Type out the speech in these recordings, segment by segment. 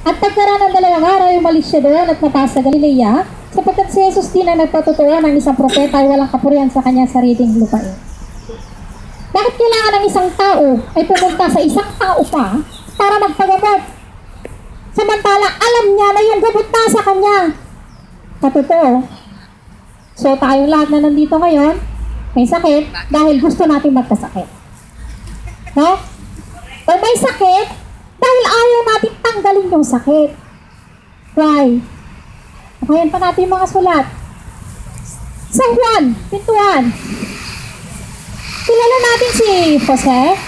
At pagkaraan ng 2 araw, umalis siya doon at napasa Galilea, sapagkat si Jesus din ang nagpatotoo ng isang propeta ay walang kapurihan sa kanya sariling lupain. Bakit kailangan ng isang tao ay pumunta sa isang tao pa para magpagamot? Samantala, alam niya na yung gamot na sa kanya. Katotoo. So tayong lahat na nandito ngayon, may sakit dahil gusto natin magkasakit. No? O may sakit dahil ayaw natin tanggalin yung sakit. Why? Nakayan pa natin yung mga sulat. Sa Juan, pintuan. Kilala natin si Jose?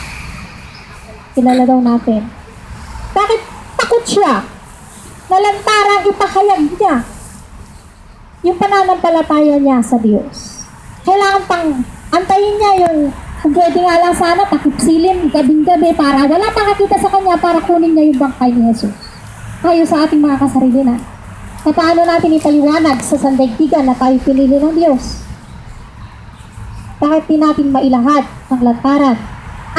Kilala daw natin. Bakit takot siya? Nalantarang ipahayag niya yung pananampalataya niya sa Diyos. Kailangan pang antayin niya yung kung pwede nga lang sana takipsilin gabing-gabi para wala makakita sa kanya para kunin niya yung bangkay ni Jesus. Tayo sa ating mga kasarili na. Paano natin ipaliwanag sa sandaigdigan na tayo pinili ng Diyos? Bakit di natin mailahad ng lantaran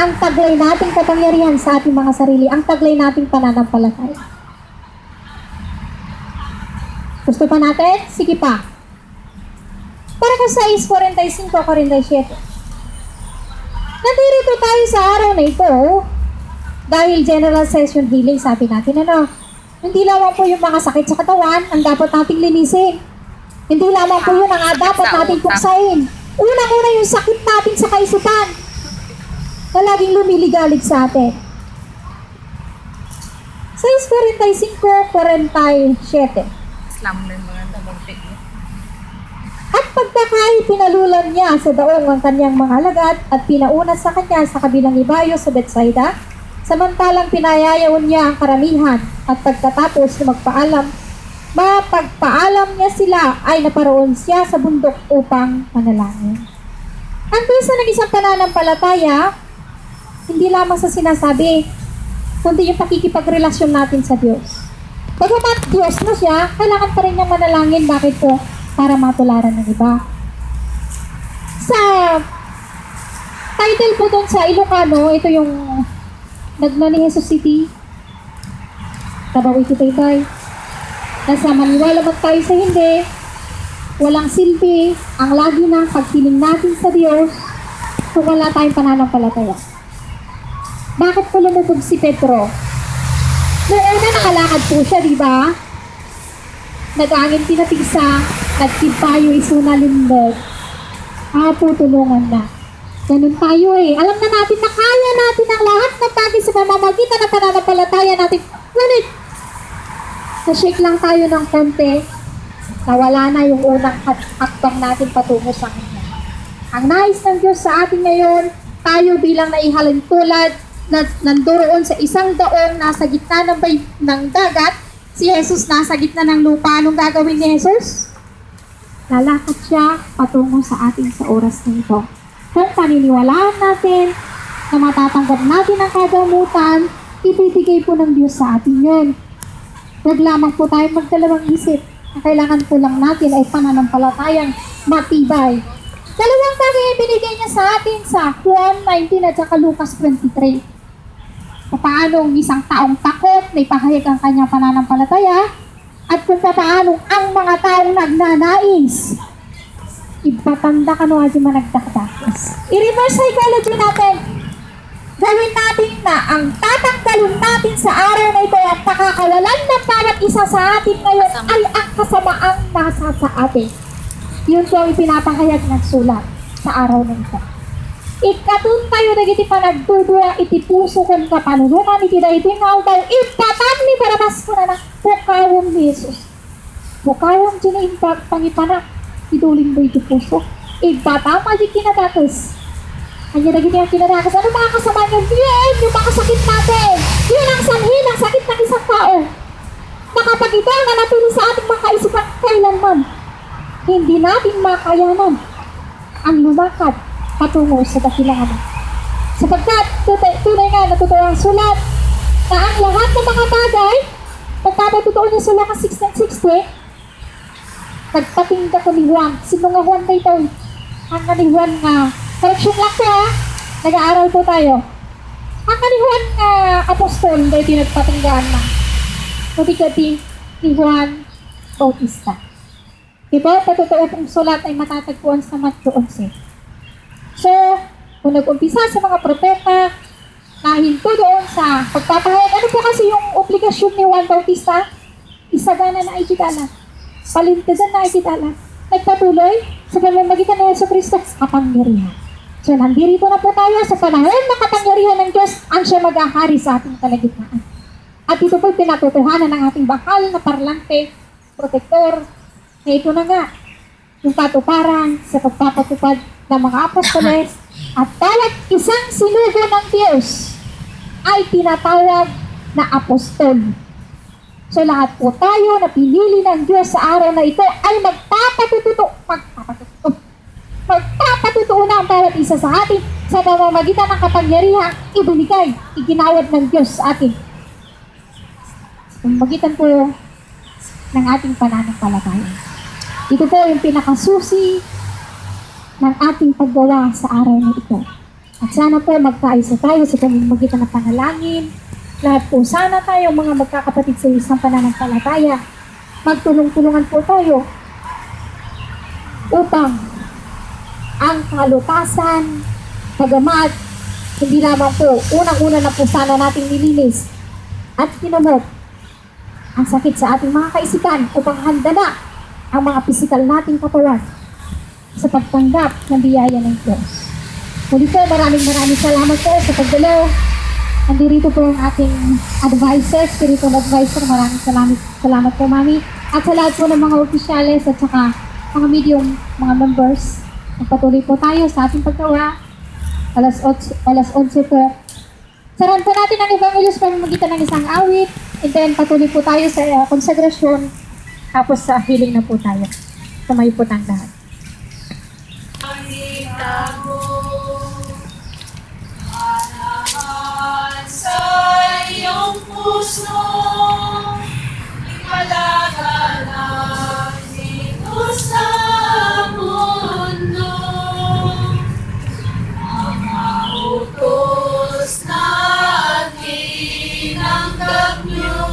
ang taglay nating kapangyarihan sa ating mga sarili, ang taglay nating pananampalataya? Gusto pa natin? Sige pa. Para ka sa 6:45-47. Nandito tayo sa araw na ito dahil general session healing, sabi natin hindi lamang po yung mga sakit sa katawan ang dapat nating linisin. Hindi lamang po yun ang dapat nating puksain. Unang-una yung sakit natin sa kaisipan na laging lumiligalig sa atin. 6:45-47. At pagkakay, pinalulan niya sa daong ang kanyang mga alagad at pinauna sa kanya sa kabilang ibayo sa Bethsaida, samantalang pinayayaon niya ang karamihan at pagkatapos na mapagpaalam niya sila ay naparoon siya sa bundok upang manalangin. Ang bisa ng isang pananampalataya, hindi lamang sa sinasabi, kundi yung pakikipagrelasyon natin sa Diyos. Bagamat Diyos na siya, kailangan pa rin niyang manalangin. Bakit po? Para matularan ng iba. Sa title po doon sa Ilocano, ito yung Nagna ni Jesus City. Tabawi kita itay. Nasa maniwala man tayo sa hindi, walang silbi ang lagi ng pagpiling natin sa Diyos kung wala tayong pananampalataya. Bakit po lumubog si Pedro? Noong una nakalakad po siya, di ba? Nag-angin pinatigsa, nagtipayo isunalimbog. Apo, tulungan na. Ganun tayo Alam na natin na kaya natin ang lahat ng bagay sa mamamagitan ng pananampalataya natin. Ngunit, na-shake lang tayo ng konti, nawala na yung unang hakbang natin patungo sa Kanya. Ang nais ng Diyos sa atin ngayon, tayo bilang naihalin tulad na nandoon sa isang daong nasa gitna ng dagat, si Jesus nasa gitna ng lupa. Anong gagawin ni Jesus? Lalakad siya patungo sa atin sa oras na ito. Kung paniniwalaan natin na matatanggap natin ang kagamutan, ibibigay po ng Diyos sa atin yun. Huwag lamang po tayo magdalawang isip. Ang kailangan po lang natin ay pananampalatayang matibay. Dalawang bagay ay binigay niya sa atin sa Juan 19 at saka Lucas 23. Paano isang taong takot na ipahayag ang kanyang pananampalataya at kung paano ang mga taong nagnanais ipatanda ka no aji managdakdakis. I-reverse psychology natin. Gawin natin na ang tatanggalin natin sa araw na ito at nakakawalan ng bawat isa sa atin ngayon ay ang kasamaang nasa sa atin. Yun po ang ipinapahayag ng sulat sa araw na ito. Ikatun tayo nagiti panagdudura iti puso kong kapanunungan iti daytoy nga daw ipatan ni Barabas ko na ng bukawong ni Jesus. Bukawong diniimpag pangipanak iduling mo iti puso. Ipatan mo di kinadatos. Kanya nagiti ang kinadatos. Ano mga kasama niyo? Yan! Yung mga sakit natin. Yun ang sanhi ng sakit ng isang tao. Na kapag ito ang nanatili sa ating mga kaisipan kailanman, hindi natin makayanan ang lumakad patungo sa dakilangan. Sapagkat tunay nga natutuwa ang sulat na ang lahat ng mga bagay, pagkatatutuo niya sa Lucas 16:60, nagpatingga ko ni Juan. Sino nga Juan kayo ito? Ang ni Juan nga. Correction lang po nag-aaral po tayo. ang kanihuan apostol dahil tinagpatunggaan na. Matikati ni Juan Bautista. Diba? Patotoo pong sulat ay matatagpuan sa Matthew 11. So, kung nag-umpisa sa mga propeta, nahinto doon sa pagpapahayag. Ano po kasi yung obligasyon ni Juan Bautista? Isagana na ikitala. Palintigan na ikitala. Nagpatuloy sa pamamagitan ng Yesu Cristo kapangyarihan. So, nandirito na po tayo sa panahon ng kapangyarihan ng Diyos ang siya mag-ahari sa ating kalagitnaan. At ito po'y pinatutuhanan ng ating bakal na parlante, protektor, na ito na nga, yung katuparan sa pagpapatupad ng mga apostoles at bawat isang sinugo ng Diyos ay tinatawag na apostol. So lahat po tayo na pinili ng Diyos sa araw na ito ay magpapatutuo na ang bawat isa sa atin sa pamamagitan ng kapangyarihang ibinigay, iginawad ng Diyos sa atin. Sa pamamagitan po ng ating pananampalataya. Ito po yung pinakasusi ng ating paggawa sa araw na ito. At sana po magkaisa tayo sa pamamagitan ng panalangin. Lahat po sana tayong mga magkakapatid sa isang pananampalataya. Magtulong-tulungan po tayo upang ang kalutasan, pagamat, hindi lamang po, unang-una na po sana nating nilinis at kinamot ang sakit sa ating mga kaisipan upang handa na ang mga pisikal nating katawan sa pagtanggap ng biyaya ng Diyos. Muli po, maraming salamat po sa pagdalo. Andirito po ang ating advisor, spiritual advisor. Maraming salamat po, Mami. At sa lahat po ng mga opisyales at saka mga medium, mga members. Magpatuloy po tayo sa ating paggawa. Alas 11 po. Saran po natin ang Evangelio sa pamamagitan ng isang awit. And then patuloy po tayo sa konsagrasyon. Tapos sa healing na po tayo. Tumayo po tayong lahat. Sa iyong puso, ikalaga natin sa mundo. Ang mautos na tinanggap niyo,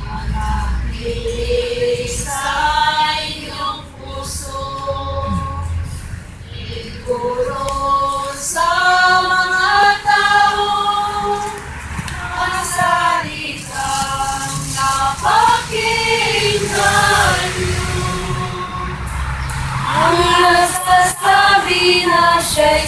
manatili sa iyong puso, iguro sa mga tao ang salitang napakinggan niyo. Ang nagsasabi na siya'y